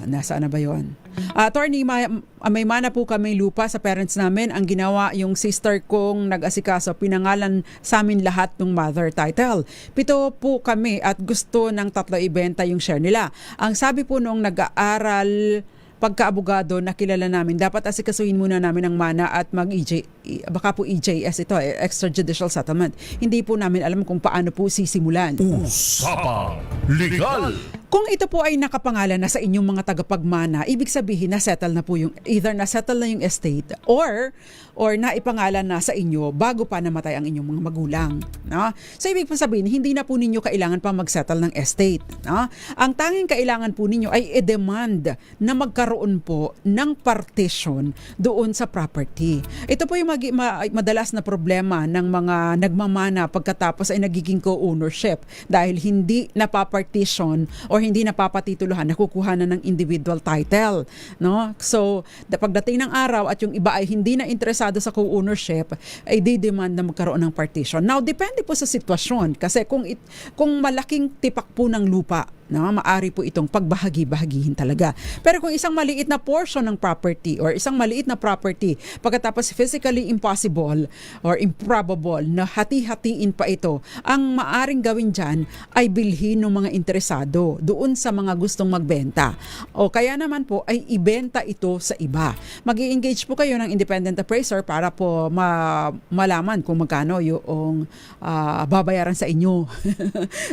nasaan na ba yun? Attorney, may mana po kami lupa sa parents namin. Ang ginawa yung sister kong nag-asikaso, pinangalan sa amin lahat ng mother title. 7 po kami at gusto ng 3 ibenta yung share nila. Ang sabi po nung nag-aaral pagka-abogado na kilala namin, dapat asikasuhin muna namin ang mana at baka po EJS ito, extrajudicial settlement. Hindi po namin alam kung paano po sisimulan. Usapang Legal. Kung ito po ay nakapangalan na sa inyong mga tagapagmana, ibig sabihin na settle na po either na settle na yung estate or naipangalan na sa inyo bago pa namatay ang inyong mga magulang, no? So ibig po sabihin, hindi na po ninyo kailangan pa mag-settle ng estate, no? Ang tanging kailangan po ninyo ay i-demand na magkaroon po ng partition doon sa property. Ito po yung madalas na problema ng mga nagmamana pagkatapos ay nagiging co-ownership dahil hindi napapartition or hindi napapatituluhan, nakukuha na ng individual title, no? So pagdating ng araw at yung iba ay hindi na interesado sa co-ownership, ay di-demand na magkaroon ng partition. Now, depende po sa sitwasyon kasi kung malaking tipak po ng lupa, no, maari po itong pagbahagi-bahagihin talaga. Pero kung isang maliit na portion ng property or isang maliit na property, pagkatapos physically impossible or improbable na hati-hatiin pa ito, ang maaring gawin dyan ay bilhin ng mga interesado doon sa mga gustong magbenta. O kaya naman po ay ibenta ito sa iba. Mag-i-engage po kayo ng independent appraiser para po malaman kung magkano yung babayaran sa inyo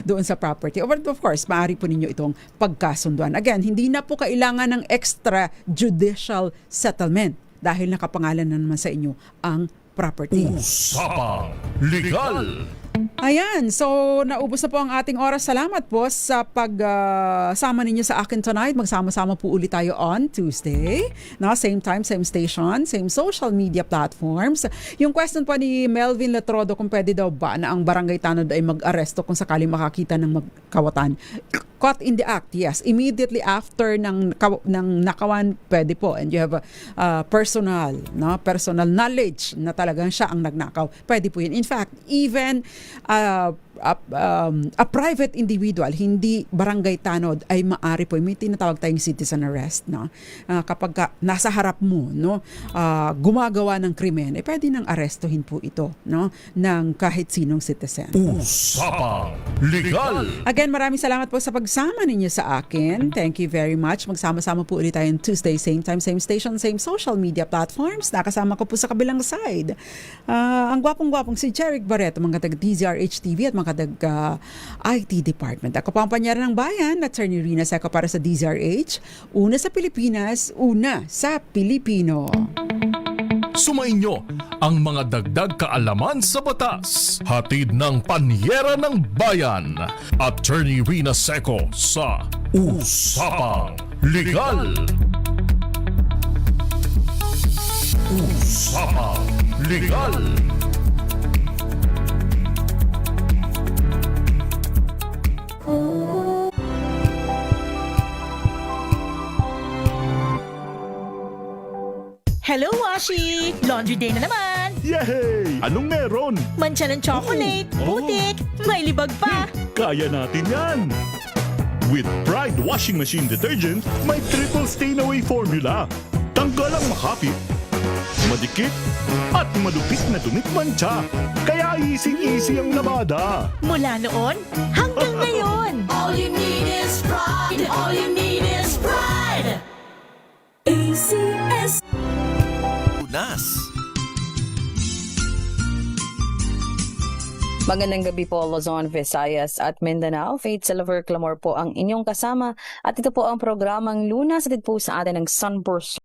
doon sa property. Of course, maaari po ninyo itong pagkasunduan. Again, hindi na po kailangan ng extrajudicial settlement dahil nakapangalan na naman sa inyo ang property. Usapang Legal. Ayan, so naubos na po ang ating oras. Salamat po sa pagsama ninyo sa akin tonight. Magsama-sama po ulit tayo on Tuesday. No, same time, same station, same social media platforms. Yung question po ni Melvin Letrodo, kung pwede daw ba na ang barangay tanod ay mag-aresto kung sakaling makakita ng magkawatan. Caught in the act, yes. Immediately after ng nakawan, pwede po. And you have personal knowledge na talagang siya ang nagnakaw. Pwede po yun. In fact, even a private individual, hindi barangay tanod, ay maari po may tinatawag tayong citizen arrest, no? Kapag nasa harap mo, no, gumagawa ng krimen, pwede nang arestuhin po ito, no, ng kahit sinong citizen. Usapang Legal. Again, maraming salamat po sa pagsama ninyo sa akin. Thank you very much. Magsama-sama po ulit tayo Tuesday, same time, same station, same social media platforms. Nakasama ko po sa kabilang side ang gwapong-gwapong si Jeric Barreto, mga taga-DZRH TV at mga taga-IT Department. Ako po ang panyara ng bayan, Attorney Rina Seco para sa DZRH. Una sa Pilipinas, una sa Pilipino. Sumainyo ang mga dagdag kaalaman sa batas. Hatid ng panyera ng bayan. Attorney Rina Seco sa Usapang Legal. Usapang Legal. Hello, Washi! Laundry day na naman! Yay! Anong meron? Mancha ng chocolate, putik, may libag pa! Kaya natin yan! With Pride Washing Machine Detergent, may triple stain-away formula. Tanggalang makapit, madikit, at malupit na dumit mancha. Kaya easy-easy ang labada. Mula noon hanggang ngayon! All you need is pride. All you need is pride. ACS. Magandang gabi po, Luzon, Visayas at Mindanao. Faith Silver Clamor po ang inyong kasama at ito po ang programang Lunas, atid po sa atin ng Sunburst